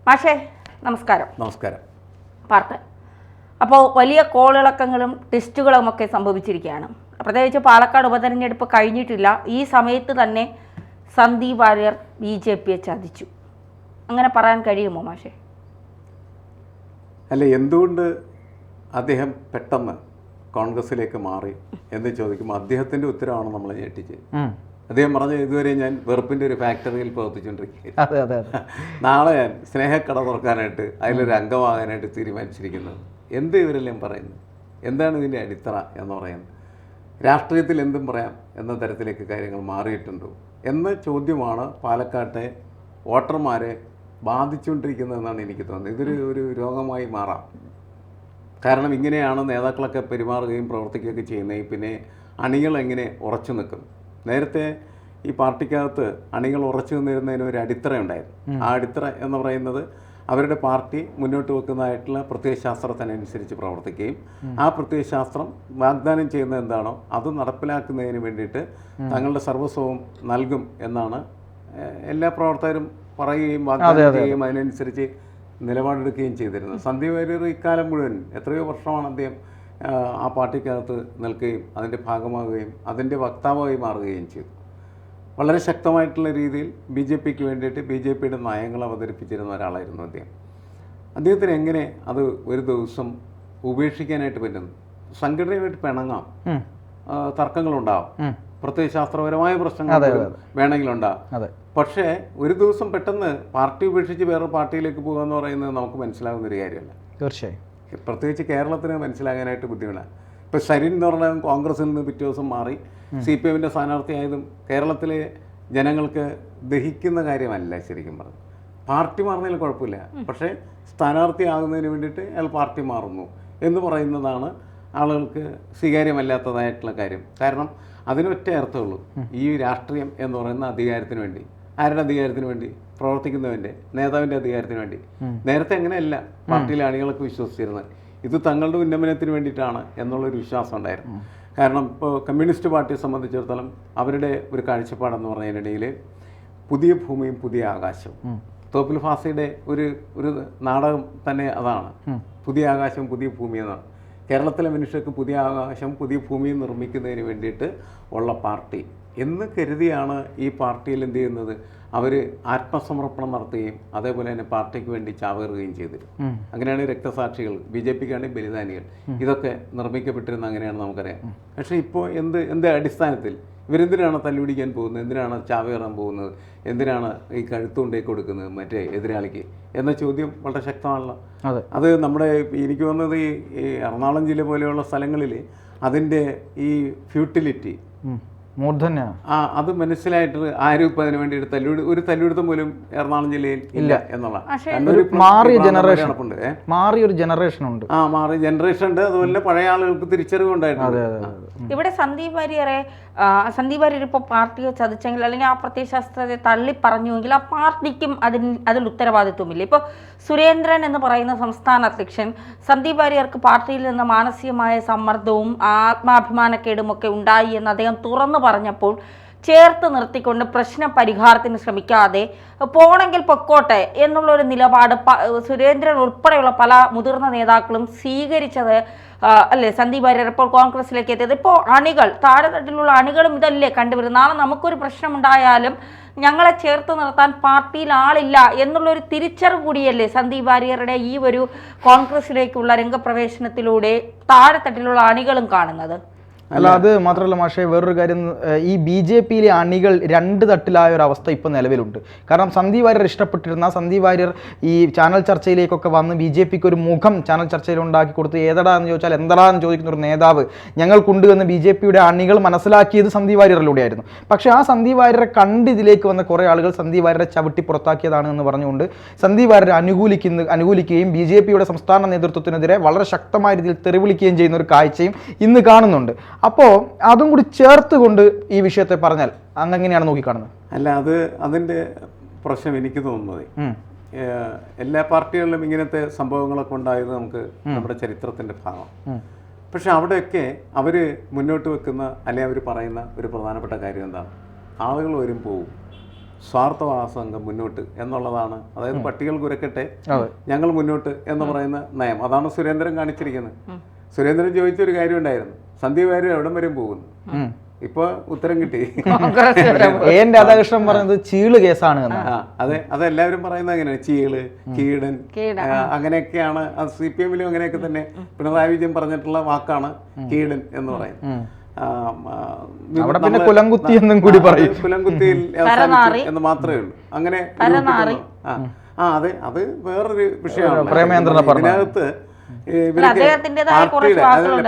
മാഷേ നമസ്കാരം. നമസ്കാരം. പാർട്ട് അപ്പോൾ വലിയ കോളിളക്കങ്ങളും ടെസ്റ്റുകളും ഒക്കെ സംഭവിച്ചിരിക്കുകയാണ്. പ്രത്യേകിച്ച് പാലക്കാട് ഉപതെരഞ്ഞെടുപ്പ് കഴിഞ്ഞിട്ടില്ല. ഈ സമയത്ത് തന്നെ സന്ദീപ് വാര്യർ BJPയെ ചതിച്ചു, അങ്ങനെ പറയാൻ കഴിയുമോ മാഷേ? അല്ല, എന്തുകൊണ്ട് അദ്ദേഹം പെട്ടെന്ന് കോൺഗ്രസിലേക്ക് മാറി എന്ന് ചോദിക്കുമ്പോൾ അദ്ദേഹത്തിൻ്റെ ഉത്തരവാണ് നമ്മളെ ഞെട്ടിച്ചത്. അദ്ദേഹം പറഞ്ഞ ഇതുവരെ ഞാൻ വെറുപ്പിൻ്റെ ഒരു ഫാക്ടറിയിൽ പ്രവർത്തിച്ചുകൊണ്ടിരിക്കുകയായിരുന്നു. നാളെ ഞാൻ സ്നേഹക്കട തുറക്കാനായിട്ട് അതിലൊരു അംഗമാകാനായിട്ട് തീരുമാനിച്ചിരിക്കുന്നത്. എന്ത് ഇവരെല്ലാം പറയുന്നത്? എന്താണ് ഇതിൻ്റെ അടിത്തറ എന്ന് പറയുന്നത്? രാഷ്ട്രീയത്തിൽ എന്തും പറയാം എന്ന തരത്തിലേക്ക് കാര്യങ്ങൾ മാറിയിട്ടുണ്ടോ എന്ന ചോദ്യമാണ് പാലക്കാട്ടെ വോട്ടർമാരെ ബാധിച്ചുകൊണ്ടിരിക്കുന്നതെന്നാണ് എനിക്ക് തോന്നുന്നത്. ഇതൊരു രോഗമായി മാറാം. കാരണം ഇങ്ങനെയാണ് നേതാക്കളൊക്കെ പെരുമാറുകയും പ്രവർത്തിക്കുകയൊക്കെ ചെയ്യുന്നത്. പിന്നെ അണികൾ എങ്ങനെ ഉറച്ചു നിൽക്കും? നേരത്തെ ഈ പാർട്ടിക്കകത്ത് അണികൾ ഉറച്ചു നിന്നിരുന്നതിന് ഒരു അടിത്തറ ഉണ്ടായിരുന്നു. ആ അടിത്തറ എന്ന് പറയുന്നത് അവരുടെ പാർട്ടി മുന്നോട്ട് വെക്കുന്നതായിട്ടുള്ള പ്രത്യയശാസ്ത്രത്തിനനുസരിച്ച് പ്രവർത്തിക്കുകയും ആ പ്രത്യയശാസ്ത്രം വാഗ്ദാനം ചെയ്യുന്നത് എന്താണോ അത് നടപ്പിലാക്കുന്നതിന് വേണ്ടിയിട്ട് തങ്ങളുടെ സർവസ്വവും നൽകും എന്നാണ് എല്ലാ പ്രവർത്തകരും പറയുകയും വാഗ്ദാനം ചെയ്യുകയും അതിനനുസരിച്ച് നിലപാടെടുക്കുകയും ചെയ്തിരുന്നത്. സന്ദീപ് വാര്യർ ഇക്കാലം മുഴുവൻ എത്രയോ വർഷമാണ് അദ്ദേഹം ആ പാർട്ടിക്കകത്ത് നിൽക്കുകയും അതിൻ്റെ ഭാഗമാകുകയും അതിൻ്റെ വക്താവായി മാറുകയും ചെയ്തു. വളരെ ശക്തമായിട്ടുള്ള രീതിയിൽ BJPക്ക് വേണ്ടിയിട്ട് BJPയുടെ നയങ്ങൾ അവതരിപ്പിച്ചിരുന്ന ഒരാളായിരുന്നു അദ്ദേഹം. അദ്ദേഹത്തിന് എങ്ങനെ അത് ഒരു ദിവസം ഉപേക്ഷിക്കാനായിട്ട് പറ്റുന്നു? സംഘടനയുമായിട്ട് പിണങ്ങാം, തർക്കങ്ങളുണ്ടാവും, പ്രത്യയശാസ്ത്രപരമായ പ്രശ്നങ്ങൾ വേണമെങ്കിലുണ്ടാവും. പക്ഷേ ഒരു ദിവസം പെട്ടെന്ന് പാർട്ടി ഉപേക്ഷിച്ച് വേറെ പാർട്ടിയിലേക്ക് പോകുക എന്ന് പറയുന്നത് നമുക്ക് മനസ്സിലാകുന്നൊരു കാര്യമല്ല. തീർച്ചയായും പ്രത്യേകിച്ച് കേരളത്തിന് മനസ്സിലാകാനായിട്ട് ബുദ്ധിമുട്ടാണ്. ഇപ്പോൾ സരിൻ എന്ന് പറഞ്ഞാൽ കോൺഗ്രസിൽ നിന്ന് പിറ്റേ ദിവസം മാറി CPMൻ്റെ സ്ഥാനാർത്ഥിയായതും കേരളത്തിലെ ജനങ്ങൾക്ക് ദഹിക്കുന്ന കാര്യമല്ല. ശരിക്കും പറഞ്ഞു പാർട്ടി മാറുന്നതിൽ കുഴപ്പമില്ല, പക്ഷേ സ്ഥാനാർത്ഥിയാകുന്നതിന് വേണ്ടിയിട്ട് അയാൾ പാർട്ടി മാറുന്നു എന്ന് പറയുന്നതാണ് ആളുകൾക്ക് സ്വീകാര്യമല്ലാത്തതായിട്ടുള്ള കാര്യം. കാരണം അതിനൊറ്റ അർത്ഥമുള്ളൂ, ഈ രാഷ്ട്രീയം എന്ന് പറയുന്ന അധികാരത്തിന് വേണ്ടി. ആരുടെ അധികാരത്തിന് വേണ്ടി? പ്രവർത്തിക്കുന്നവൻ്റെ, നേതാവിൻ്റെ അധികാരത്തിന് വേണ്ടി. നേരത്തെ അങ്ങനെയല്ല പാർട്ടിയിലെ അണികളൊക്കെ വിശ്വസിച്ചിരുന്നത്. ഇത് തങ്ങളുടെ ഉന്നമനത്തിന് വേണ്ടിയിട്ടാണ് എന്നുള്ളൊരു വിശ്വാസം ഉണ്ടായിരുന്നു. കാരണം ഇപ്പോൾ കമ്മ്യൂണിസ്റ്റ് പാർട്ടിയെ സംബന്ധിച്ചിടത്തോളം അവരുടെ ഒരു കാഴ്ചപ്പാടെന്ന് പറഞ്ഞതിനിടയിൽ പുതിയ ഭൂമിയും പുതിയ ആകാശവും. തോപ്പിൽ ഫാസിയുടെ ഒരു നാടകം തന്നെ അതാണ്, പുതിയ ആകാശവും പുതിയ ഭൂമി എന്നാണ്. കേരളത്തിലെ മനുഷ്യർക്ക് പുതിയ ആകാശം പുതിയ ഭൂമിയും നിർമ്മിക്കുന്നതിന് വേണ്ടിയിട്ട് ഉള്ള പാർട്ടി എന്ന് കരുതിയാണ് ഈ പാർട്ടിയിൽ എന്ത് ചെയ്യുന്നത്, അവർ ആത്മസമർപ്പണം നടത്തുകയും അതേപോലെ തന്നെ പാർട്ടിക്ക് വേണ്ടി ചാവേറുകയും ചെയ്തിരുന്നു. അങ്ങനെയാണ് രക്തസാക്ഷികൾ, BJPക്കാണ് ബലിദാനികൾ, ഇതൊക്കെ നിർമ്മിക്കപ്പെട്ടിരുന്നത്. അങ്ങനെയാണ് നമുക്കറിയാം. പക്ഷേ ഇപ്പോൾ എന്ത് അടിസ്ഥാനത്തിൽ ഇവരെന്തിനാണ് തല്ലുപിടിക്കാൻ പോകുന്നത്? എന്തിനാണ് ചാവേറാൻ പോകുന്നത്? എന്തിനാണ് ഈ കഴുത്തുകൊണ്ടേ കൊടുക്കുന്നത് മറ്റേ എതിരാളിക്ക് എന്ന ചോദ്യം വളരെ ശക്തമാണല്ലോ. അത് നമ്മുടെ എനിക്ക് തോന്നുന്നത് ഈ എറണാകുളം ജില്ല പോലെയുള്ള സ്ഥലങ്ങളിൽ അതിൻ്റെ ഈ ഫ്യൂട്ടിലിറ്റി അത് മനസ്സിലായിട്ട് ആരും ഇപ്പം അതിന് വേണ്ടിയിട്ട് ഒരു തല്ലുപിടുത്തം പോലും എറണാകുളം ജില്ലയിൽ ഇല്ല എന്നുള്ളതാണ്. മാറിയ ജനറേഷൻ ഉണ്ട്. മാറിയ ജനറേഷൻ ഉണ്ട്. അതുപോലെ പഴയ ആളുകൾക്ക് തിരിച്ചറിവ് ഉണ്ടായിട്ടുണ്ട്. ഇവിടെ സന്ദീപ് വാര്യർ ഇപ്പോൾ പാർട്ടിയെ ചതിച്ചെങ്കിൽ അല്ലെങ്കിൽ ആ പ്രത്യയശാസ്ത്രത്തെ തള്ളി പറഞ്ഞുവെങ്കിൽ ആ പാർട്ടിക്കും അതിൽ ഉത്തരവാദിത്വമില്ല. ഇപ്പോൾ സുരേന്ദ്രൻ എന്ന് പറയുന്ന സംസ്ഥാന അധ്യക്ഷൻ സന്ദീപ് വാര്യർക്ക് പാർട്ടിയിൽ നിന്ന് മാനസികമായ സമ്മർദ്ദവും ആത്മാഭിമാനക്കേടും ഒക്കെ ഉണ്ടായി എന്ന് അദ്ദേഹം തുറന്നു പറഞ്ഞപ്പോൾ ചേർത്ത് നിർത്തിക്കൊണ്ട് പ്രശ്ന പരിഹാരത്തിന് ശ്രമിക്കാതെ പോണെങ്കിൽ പൊക്കോട്ടെ എന്നുള്ളൊരു നിലപാട് സുരേന്ദ്രൻ ഉൾപ്പെടെയുള്ള പല മുതിർന്ന നേതാക്കളും സ്വീകരിച്ചത് അല്ലേ? സന്ദീപ് വാര്യർ ഇപ്പോൾ കോൺഗ്രസിലേക്ക് എത്തിയത്. ഇപ്പോൾ അണികൾ, താഴെത്തട്ടിലുള്ള അണികളും ഇതല്ലേ കണ്ടുവരുന്നത്. നാളെ നമുക്കൊരു പ്രശ്നമുണ്ടായാലും ഞങ്ങളെ ചേർത്ത് നിർത്താൻ പാർട്ടിയിൽ ആളില്ല എന്നുള്ളൊരു തിരിച്ചറിവ് കൂടിയല്ലേ സന്ദീപ് വാര്യരുടെ ഈ ഒരു കോൺഗ്രസിലേക്കുള്ള രംഗപ്രവേശനത്തിലൂടെ താഴെത്തട്ടിലുള്ള അണികളും കാണുന്നത്? അല്ല, അത് മാത്രമല്ല മാഷേ, വേറൊരു കാര്യം, ഈ BJPയിലെ അണികൾ രണ്ട് തട്ടിലായ ഒരു അവസ്ഥ ഇപ്പോൾ നിലവിലുണ്ട്. കാരണം സന്ദീപ് വാര്യർ ഇഷ്ടപ്പെട്ടിരുന്ന സന്ദീപ് വാര്യർ ഈ ചാനൽ ചർച്ചയിലേക്കൊക്കെ വന്ന് BJPക്ക് ഒരു മുഖം ചാനൽ ചർച്ചയിൽ ഉണ്ടാക്കി കൊടുത്ത് ഏതടാ എന്ന് ചോദിച്ചാൽ എന്തടാ എന്ന് ചോദിക്കുന്ന ഒരു നേതാവ് ഞങ്ങൾക്കുണ്ട് എന്ന് BJPയുടെ അണികൾ മനസ്സിലാക്കിയത് സന്ദീപ് വാര്യറിലൂടെയായിരുന്നു. പക്ഷേ ആ സന്ദീപ് വാര്യരെ കണ്ട് ഇതിലേക്ക് വന്ന കുറേ ആളുകൾ സന്ദീപ് വാര്യരെ ചവിട്ടി പുറത്താക്കിയതാണ് എന്ന് പറഞ്ഞുകൊണ്ട് സന്ദീപ് വാര്യരെ അനുകൂലിക്കുകയും BJPയുടെ സംസ്ഥാന നേതൃത്വത്തിനെതിരെ വളരെ ശക്തമായ രീതിയിൽ തെറിവിളിക്കുകയും ചെയ്യുന്ന ഒരു കാഴ്ചയും ഇന്ന് കാണുന്നുണ്ട്. അപ്പോൾ അതും കൂടി ചേർത്തുകൊണ്ട് ഈ വിഷയത്തെ പറഞ്ഞാൽ അങ്ങനെയാണ് നോക്കിക്കാണുന്നത്? അല്ല, അതിൻ്റെ പ്രശ്നം എനിക്ക് തോന്നുന്നത് എല്ലാ പാർട്ടികളിലും ഇങ്ങനത്തെ സംഭവങ്ങളൊക്കെ ഉണ്ടായത് നമുക്ക് നമ്മുടെ ചരിത്രത്തിൻ്റെ ഭാഗം. പക്ഷെ അവിടെയൊക്കെ അവർ മുന്നോട്ട് വെക്കുന്ന അല്ലെങ്കിൽ അവർ പറയുന്ന ഒരു പ്രധാനപ്പെട്ട കാര്യം എന്താണ്? ആളുകൾ വരും പോവും, സ്വാർത്ഥ സംഘം മുന്നോട്ട് എന്നുള്ളതാണ്. അതായത് പട്ടികൾ കുരക്കട്ടെ, ഞങ്ങൾ മുന്നോട്ട് എന്ന് പറയുന്ന നയം. അതാണ് സുരേന്ദ്രൻ കാണിച്ചിരിക്കുന്നത്. സുരേന്ദ്രൻ ചോദിച്ചൊരു കാര്യം ഉണ്ടായിരുന്നു, സന്ദീപ് വാര്യർ എവിടം വരെയും പോകുന്നു. ഇപ്പൊ ഉത്തരം കിട്ടി. എൻ രാധാകൃഷ്ണൻ പറഞ്ഞത് ചീള് കേസാണ്. അതെ, അതെല്ലാവരും പറയുന്നത് അങ്ങനെയാണ്, ചീള്, കീടൻ, അങ്ങനെയൊക്കെയാണ്. അത് CPM-ലും അങ്ങനെയൊക്കെ തന്നെ പിണറായി വിജയൻ പറഞ്ഞിട്ടുള്ള വാക്കാണ് കീടൻ എന്ന് പറയുന്നത്. കുലംകുത്തി എന്നും കൂടി പറയും, കുലംകുത്തിയിൽ എന്ന് മാത്രമേ ഉള്ളൂ. അങ്ങനെ അതെ, അത് വേറൊരു വിഷയമാണ്. ഇതിനകത്ത്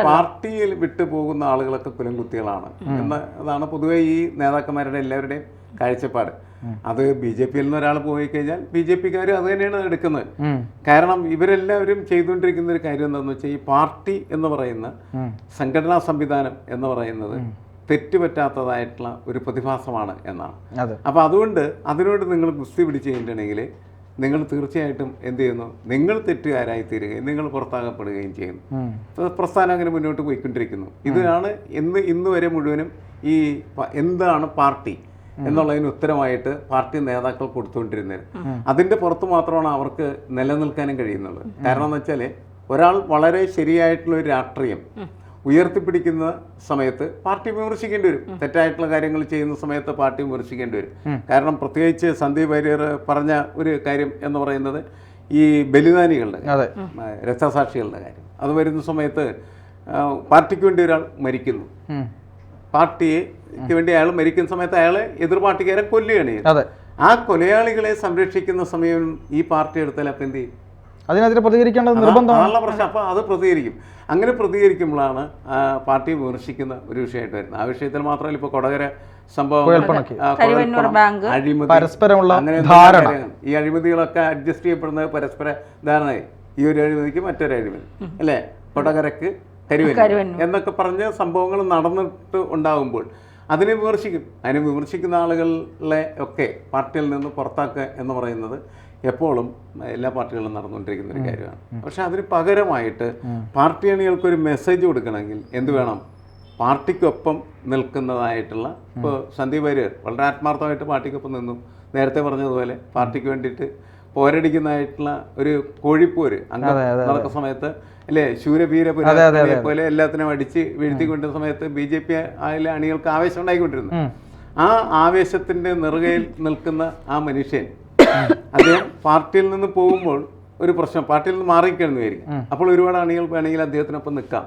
പാർട്ടിയിൽ വിട്ടു പോകുന്ന ആളുകളൊക്കെ കുലംകുത്തികളാണ് എന്നതാണ് പൊതുവെ ഈ നേതാക്കന്മാരുടെ എല്ലാവരുടെയും കാഴ്ചപ്പാട്. അത് BJP-യിൽ നിന്ന് ഒരാൾ പോയി കഴിഞ്ഞാൽ BJP-ക്കാർ അത് തന്നെയാണ് എടുക്കുന്നത്. കാരണം ഇവരെല്ലാവരും ചെയ്തുകൊണ്ടിരിക്കുന്ന ഒരു കാര്യം എന്താണെന്ന് വെച്ചാൽ, ഈ പാർട്ടി എന്ന് പറയുന്ന സംഘടനാ സംവിധാനം എന്ന് പറയുന്നത് തെറ്റുപറ്റാത്തതായിട്ടുള്ള ഒരു പ്രതിഭാസമാണ് എന്നാണ്. അപ്പോൾ അതുകൊണ്ട് അതിനോട് നിങ്ങൾ ഗുസ്തി പിടിച്ച് കഴിഞ്ഞിട്ടുണ്ടെങ്കിൽ നിങ്ങൾ തീർച്ചയായിട്ടും എന്ത് ചെയ്യുന്നു, നിങ്ങൾ തെറ്റുകാരായി തീരുകയും നിങ്ങൾ പുറത്താക്കപ്പെടുകയും ചെയ്യുന്നു. പ്രസ്ഥാനം അങ്ങനെ മുന്നോട്ട് പോയിക്കൊണ്ടിരിക്കുന്നു. ഇതാണ് ഇന്ന് വരെ മുഴുവനും ഈ എന്താണ് പാർട്ടി എന്നുള്ളതിന് ഉത്തരമായിട്ട് പാർട്ടി നേതാക്കൾ കൊടുത്തുകൊണ്ടിരുന്നത്. അതിൻ്റെ പുറത്ത് മാത്രമാണ് അവർക്ക് നിലനിൽക്കാനും കഴിയുന്നുള്ളത്. കാരണം എന്ന് വെച്ചാൽ, ഒരാൾ വളരെ ശരിയായിട്ടുള്ള ഒരു രാഷ്ട്രീയം ഉയർത്തിപ്പിടിക്കുന്ന സമയത്ത് പാർട്ടി വിമർശിക്കേണ്ടി വരും. തെറ്റായിട്ടുള്ള കാര്യങ്ങൾ ചെയ്യുന്ന സമയത്ത് പാർട്ടി വിമർശിക്കേണ്ടി വരും. കാരണം പ്രത്യേകിച്ച് സന്ദീപ് വാര്യർ പറഞ്ഞ ഒരു കാര്യം എന്ന് പറയുന്നത് ഈ ബലിദാനികളുടെ, രക്തസാക്ഷികളുടെ കാര്യം. അത് വരുന്ന സമയത്ത് പാർട്ടിക്ക് വേണ്ടി ഒരാൾ മരിക്കുന്നു, പാർട്ടിക്ക് വേണ്ടി അയാൾ മരിക്കുന്ന സമയത്ത് അയാളെ എതിർ പാർട്ടിക്കാരെ കൊല്ലുകയാണ്. ആ കൊലയാളികളെ സംരക്ഷിക്കുന്ന സമയം ഈ പാർട്ടി എടുത്താൽ അപ്പം എന്ത് ചെയ്യും? അതിനെതിരെ പ്രതികരിക്കേണ്ടത് നിർബന്ധമാണ് പ്രശ്നം. അപ്പോൾ അത് പ്രതികരിക്കും. അങ്ങനെ പ്രതികരിക്കുമ്പോഴാണ് പാർട്ടി വിമർശിക്കുന്ന ഒരു വിഷയമായിട്ട് വരുന്നത്. ആ വിഷയത്തിൽ മാത്രമല്ല, ഇപ്പോൾ കൊടകര സംഭവം, അഴിമതി, പരസ്പരമുള്ള ഈ അഴിമതികളൊക്കെ അഡ്ജസ്റ്റ് ചെയ്യപ്പെടുന്നത് പരസ്പര ധാരണയായി. ഈ ഒരു അഴിമതിക്ക് മറ്റൊരു അഴിമതി, അല്ലേ, കൊടകരക്ക് കരുവൻ എന്നൊക്കെ പറഞ്ഞ സംഭവങ്ങൾ നടന്നിട്ട് ഉണ്ടാകുമ്പോൾ അതിനെ വിമർശിക്കും. അതിനെ വിമർശിക്കുന്ന ആളുകളെ ഒക്കെ പാർട്ടിയിൽ നിന്ന് പുറത്താക്കുക എന്ന് പറയുന്നത് എപ്പോഴും എല്ലാ പാർട്ടികളും നടന്നുകൊണ്ടിരിക്കുന്ന ഒരു കാര്യമാണ്. പക്ഷെ അതിന് പകരമായിട്ട് പാർട്ടി അണികൾക്കൊരു മെസ്സേജ് കൊടുക്കണമെങ്കിൽ എന്ത് വേണം? പാർട്ടിക്കൊപ്പം നിൽക്കുന്നതായിട്ടുള്ള, ഇപ്പോൾ സന്ദീപ് വാര്യർ വളരെ ആത്മാർത്ഥമായിട്ട് പാർട്ടിക്കൊപ്പം നിന്നു. നേരത്തെ പറഞ്ഞതുപോലെ പാർട്ടിക്ക് വേണ്ടിയിട്ട് പോരടിക്കുന്നതായിട്ടുള്ള ഒരു കോഴിപ്പോര് അംഗം നടക്കുന്ന സമയത്ത്, അല്ലേ, ശൂരഭീരപുരെ പോലെ എല്ലാത്തിനും അടിച്ച് വീഴ്ത്തിക്കൊണ്ടിരുന്ന സമയത്ത് BJP ആയ അണികൾക്ക് ആവേശം ഉണ്ടായിക്കൊണ്ടിരുന്നു. ആ ആവേശത്തിൻ്റെ നെറുകയിൽ നിൽക്കുന്ന ആ മനുഷ്യൻ അദ്ദേഹം പാർട്ടിയിൽ നിന്ന് പോകുമ്പോൾ ഒരു പ്രശ്നം, പാർട്ടിയിൽ നിന്ന് മാറിക്കഴിഞ്ഞായിരിക്കും. അപ്പോൾ ഒരുപാട് അണികൾ വേണമെങ്കിൽ അദ്ദേഹത്തിനൊപ്പം നിൽക്കാം.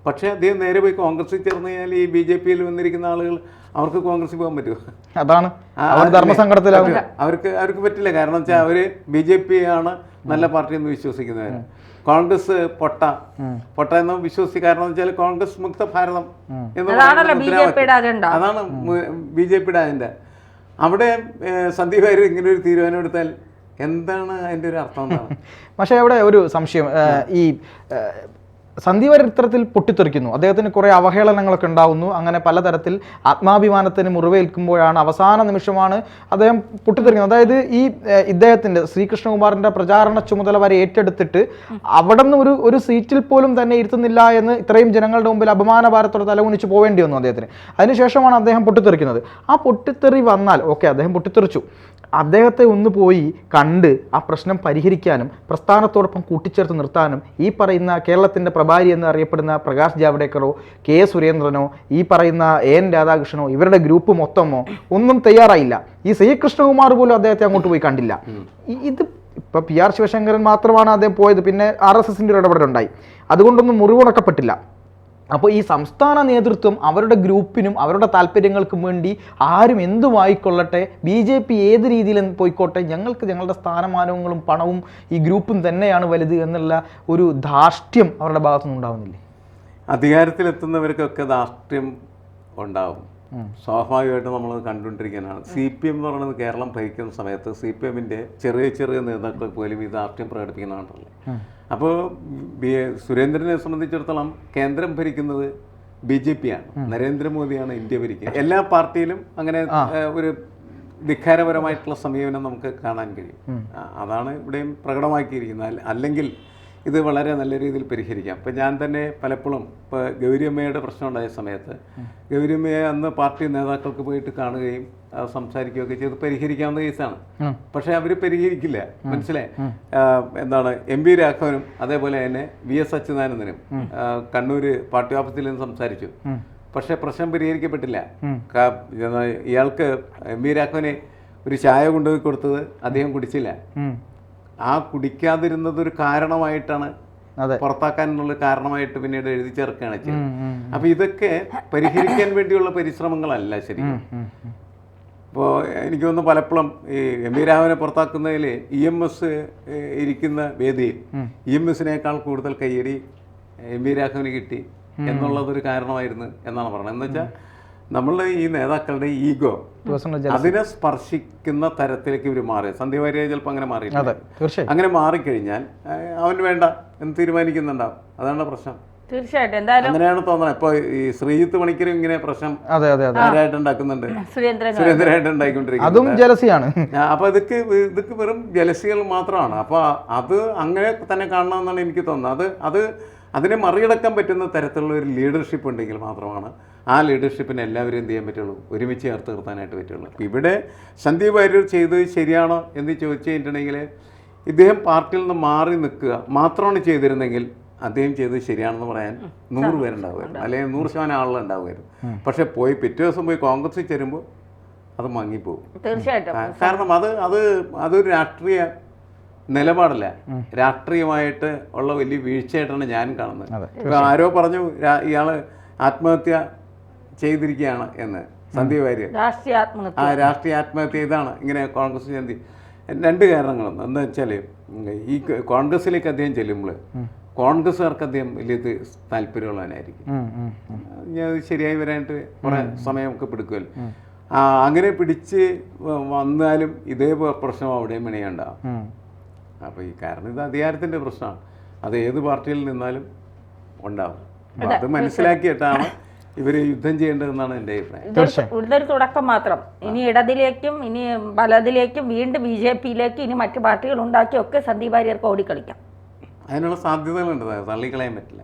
പക്ഷേ അദ്ദേഹം നേരെ പോയി കോൺഗ്രസിൽ ചേർന്ന് കഴിഞ്ഞാൽ ഈ BJP-യിൽ വന്നിരിക്കുന്ന ആളുകൾ അവർക്ക് കോൺഗ്രസിൽ പോകാൻ പറ്റുമോ? അതാണ് ധർമ്മസങ്കടത്തിലാവും. അവർക്ക് പറ്റില്ല. കാരണം വെച്ചാൽ അവർ BJP ആണ് നല്ല പാർട്ടി എന്ന് വിശ്വസിക്കുന്നവർ. കോൺഗ്രസ് പൊട്ട എന്ന് വിശ്വസിക്കുക. കാരണം വെച്ചാൽ കോൺഗ്രസ് മുക്ത ഭാരതം അതാണ് BJP-യുടെ അജണ്ട. അവിടെ സന്ദീപ് വാര്യർ ഇങ്ങനെ ഒരു തീരുമാനം എടുത്താൽ എന്താണ് അതിൻ്റെ ഒരു അർത്ഥം? എന്താണ്? പക്ഷേ അവിടെ ഒരു സംശയം, ഈ സന്ദീപ് വാര്യർ ഇത്തരത്തിൽ പൊട്ടിത്തെറിക്കുന്നു, അദ്ദേഹത്തിന് കുറേ അവഹേളനങ്ങളൊക്കെ ഉണ്ടാവുന്നു, അങ്ങനെ പലതരത്തിൽ ആത്മാഭിമാനത്തിന് മുറിവേൽക്കുമ്പോഴാണ് അവസാന നിമിഷമാണ് അദ്ദേഹം പൊട്ടിത്തെറിക്കുന്നത്. അതായത് ഈ ഇദ്ദേഹത്തിൻ്റെ ശ്രീകൃഷ്ണകുമാറിൻ്റെ പ്രചാരണ ചുമതല വരെ ഏറ്റെടുത്തിട്ട് അവിടെ നിന്ന് ഒരു സീറ്റിൽ പോലും തന്നെ ഇരുത്തുന്നില്ല എന്ന് ഇത്രയും ജനങ്ങളുടെ മുമ്പിൽ അപമാനഭാരത്തോടെ തലകുനിച്ച് പോവേണ്ടി വന്നു അദ്ദേഹത്തിന്. അതിനുശേഷമാണ് അദ്ദേഹം പൊട്ടിത്തെറിക്കുന്നത്. ആ പൊട്ടിത്തെറി വന്നാൽ ഓക്കെ, അദ്ദേഹം പൊട്ടിത്തെറിച്ചു, അദ്ദേഹത്തെ ഒന്ന് പോയി കണ്ട് ആ പ്രശ്നം പരിഹരിക്കാനും പ്രസ്ഥാനത്തോടൊപ്പം കൂട്ടിച്ചേർത്ത് നിർത്താനും ഈ പറയുന്ന കേരളത്തിൻ്റെ പ്രഭാരി എന്ന് അറിയപ്പെടുന്ന പ്രകാശ് ജാവ്ദേക്കറോ കെ സുരേന്ദ്രനോ ഈ പറയുന്ന എൻ രാധാകൃഷ്ണനോ ഇവരുടെ ഗ്രൂപ്പ് മൊത്തമോ ഒന്നും തയ്യാറായില്ല. ഈ ശ്രീകൃഷ്ണകുമാർ പോലും അദ്ദേഹത്തെ അങ്ങോട്ട് പോയി കണ്ടില്ല. ഇത് ഇപ്പോൾ PR ശിവശങ്കരൻ മാത്രമാണ് അദ്ദേഹം പോയത്, പിന്നെ RSSൻ്റെ ഒരു ഇടപെടലുണ്ടായി, അതുകൊണ്ടൊന്നും മുറിവുണക്കപ്പെട്ടില്ല. അപ്പോൾ ഈ സംസ്ഥാന നേതൃത്വം അവരുടെ ഗ്രൂപ്പിനും അവരുടെ താല്പര്യങ്ങൾക്കും വേണ്ടി ആരും എന്തുമായിക്കൊള്ളട്ടെ, BJP ഏത് രീതിയിൽ പോയിക്കോട്ടെ, ഞങ്ങൾക്ക് ഞങ്ങളുടെ സ്ഥാനമാനങ്ങളും പണവും ഈ ഗ്രൂപ്പും തന്നെയാണ് വലുത് എന്നുള്ള ഒരു ധാർഷ്ട്യം അവരുടെ ഭാഗത്തുനിന്ന് ഉണ്ടാവുന്നില്ലേ? അധികാരത്തിലെത്തുന്നവർക്കൊക്കെ ധാർഷ്ട്യം ഉണ്ടാവും, സ്വാഭാവികമായിട്ടും നമ്മൾ കണ്ടുകൊണ്ടിരിക്കാനാണ്. CPM എന്ന് പറയുന്നത് കേരളം ഭരിക്കുന്ന സമയത്ത് CPM-ന്റെ ചെറിയ നേതാക്കൾ പോലും ഈ ധാർഷ്ട്യം പ്രകടിപ്പിക്കുന്നതാണല്ലേ. അപ്പോൾ സുരേന്ദ്രനെ സംബന്ധിച്ചിടത്തോളം കേന്ദ്രം ഭരിക്കുന്നത് BJP ആണ്, നരേന്ദ്രമോദിയാണ് ഇന്ത്യ ഭരിക്കുന്നത്. എല്ലാ പാർട്ടിയിലും അങ്ങനെ ഒരു ധിക്കാരപരമായിട്ടുള്ള സമീപനം നമുക്ക് കാണാൻ കഴിയും. അതാണ് ഇവിടെയും പ്രകടമാക്കിയിരിക്കുന്നത്. അല്ലെങ്കിൽ ഇത് വളരെ നല്ല രീതിയിൽ പരിഹരിക്കാം. ഇപ്പം ഞാൻ തന്നെ പലപ്പോഴും ഇപ്പോൾ ഗൗരിയമ്മയുടെ പ്രശ്നം ഉണ്ടായ സമയത്ത് ഗൗരിയമ്മയെ അന്ന് പാർട്ടി നേതാക്കൾക്ക് പോയിട്ട് കാണുകയും സംസാരിക്കുകയൊക്കെ ചെയ്ത് പരിഹരിക്കാവുന്ന കേസാണ്. പക്ഷേ അവർ പരിഹരിക്കില്ല. മനസ്സിലായി? എന്താണ് എം.വി. രാഘവനും അതേപോലെ തന്നെ വി.എസ്. അച്യുതാനന്ദനും കണ്ണൂർ പാർട്ടി ഓഫീസിൽ നിന്ന് സംസാരിച്ചു. പക്ഷേ പ്രശ്നം പരിഹരിക്കപ്പെട്ടില്ല. ഇയാൾക്ക് എം.വി. രാഘവന് ഒരു ചായ കൊണ്ടുപോയി കൊടുത്തത് അദ്ദേഹം കുടിച്ചില്ല. ആ കുടിക്കാതിരുന്നത് ഒരു കാരണമായിട്ടാണ്, പുറത്താക്കാനുള്ള കാരണമായിട്ട് പിന്നീട് എഴുതി ചേർക്കുകയാണ് ചെയ്തത്. അപ്പൊ ഇതൊക്കെ പരിഹരിക്കാൻ വേണ്ടിയുള്ള പരിശ്രമങ്ങളല്ല ശരിക്കും. ഇപ്പോൾ എനിക്ക് തോന്നുന്നു പലപ്പോഴും ഈ എം.വി. രാഘവനെ പുറത്താക്കുന്നതിൽ EMS ഇരിക്കുന്ന വേദിയിൽ EMSനേക്കാൾ കൂടുതൽ കയ്യടി എം.വി. രാഘവന് കിട്ടി എന്നുള്ളതൊരു കാരണമായിരുന്നു എന്നാണ് പറയുന്നത്. എന്ന് വെച്ചാൽ നമ്മൾ ഈ നേതാക്കളുടെ ഈഗോ അതിനെ സ്പർശിക്കുന്ന തരത്തിലേക്ക് ഇവർ മാറി. സന്ധ്യ വാര്യർ ചിലപ്പോൾ അങ്ങനെ മാറിയിട്ടുണ്ട്. അങ്ങനെ മാറിക്കഴിഞ്ഞാൽ അവന് വേണ്ട എന്ന് തീരുമാനിക്കുന്നുണ്ടാവും. അതാണ് പ്രശ്നം. തീർച്ചയായിട്ടും എന്തായാലും അങ്ങനെയാണ് തോന്നുന്നത്. ഇപ്പോൾ ഈ ശ്രീജിത്ത് പണിക്കരും ഇങ്ങനെ പ്രശ്നം ആരായിട്ട് ഉണ്ടാക്കുന്നുണ്ട്, സുരേന്ദ്രനായിട്ട് ഉണ്ടായിക്കൊണ്ടിരിക്കുന്നത്. അപ്പൊ ഇതൊക്കെ വെറും ജലസികൾ മാത്രമാണ്. അപ്പൊ അത് അങ്ങനെ തന്നെ കാണണമെന്നാണ് എനിക്ക് തോന്നുന്നത്. അതിനെ മറികടക്കാൻ പറ്റുന്ന തരത്തിലുള്ള ഒരു ലീഡർഷിപ്പ് ഉണ്ടെങ്കിൽ മാത്രമാണ് ആ ലീഡർഷിപ്പിനെ എല്ലാവരും എന്ത് ചെയ്യാൻ പറ്റുള്ളൂ, ഒരുമിച്ച് ചേർത്ത് നിർത്താനായിട്ട് പറ്റുള്ളൂ. ഇവിടെ സന്ദീപ് വാര്യർ ചെയ്തത് ശരിയാണോ എന്ന് ചോദിച്ചു കഴിഞ്ഞിട്ടുണ്ടെങ്കിൽ ഇദ്ദേഹം പാർട്ടിയിൽ നിന്ന് മാറി നിൽക്കുക മാത്രമാണ് ചെയ്തിരുന്നെങ്കിൽ അദ്ദേഹം ചെയ്തത് ശരിയാണെന്ന് പറയാൻ 100 പേരുണ്ടാവുമായിരുന്നു, അല്ലെങ്കിൽ 100% ആളുകളുണ്ടാവുമായിരുന്നു. പക്ഷെ പിറ്റേ ദിവസം പോയി കോൺഗ്രസിൽ ചേരുമ്പോൾ അത് മങ്ങിപ്പോകും. തീർച്ചയായിട്ടും. കാരണം അതൊരു രാഷ്ട്രീയ നിലപാടല്ല, രാഷ്ട്രീയമായിട്ട് ഉള്ള വലിയ വീഴ്ചയായിട്ടാണ് ഞാൻ കാണുന്നത്. ഇപ്പൊ ആരോ പറഞ്ഞു ഇയാള് ആത്മഹത്യ ചെയ്തിരിക്കുകയാണ് എന്ന്, സന്ദീപ് വാര്യർ രാഷ്ട്രീയ ആത്മഹത്യ. ഇതാണ് ഇങ്ങനെ കോൺഗ്രസ് ചെന്തി 2 കാരണങ്ങളൊന്നും. എന്താ വെച്ചാൽ ഈ കോൺഗ്രസിലേക്ക് അദ്ദേഹം ചെല്ലുമ്പോൾ കോൺഗ്രസ്സുകാർക്ക് അദ്ദേഹം വലിയ താല്പര്യമുള്ളവനായിരിക്കും. ഞാൻ ശരിയായി വരാനായിട്ട് കുറെ സമയമൊക്കെ പിടിക്കുമല്ലോ. അങ്ങനെ പിടിച്ച് വന്നാലും ഇതേ പ്രശ്നം അവിടെയും മണിയുണ്ടാവും. അപ്പോൾ ഈ കാരണം ഇത് അധികാരത്തിൻ്റെ പ്രശ്നമാണ്. അത് ഏത് പാർട്ടിയിൽ നിന്നാലും ഉണ്ടാവും. അത് മനസ്സിലാക്കിയിട്ടാണ് ഇവർ യുദ്ധം ചെയ്യേണ്ടതെന്നാണ് എൻ്റെ അഭിപ്രായം. ഇതൊരു തുടക്കം മാത്രം. ഇനി ഇടതിലേക്കും ഇനി വലതിലേക്കും വീണ്ടും BJPയിലേക്കും ഇനി മറ്റു പാർട്ടികൾ ഉണ്ടാക്കിയൊക്കെ സന്ദീപ് വാര്യർക്ക് ഓടിക്കളിക്കാം. അതിനുള്ള സാധ്യതകളുണ്ട്, തള്ളിക്കളയാൻ പറ്റില്ല.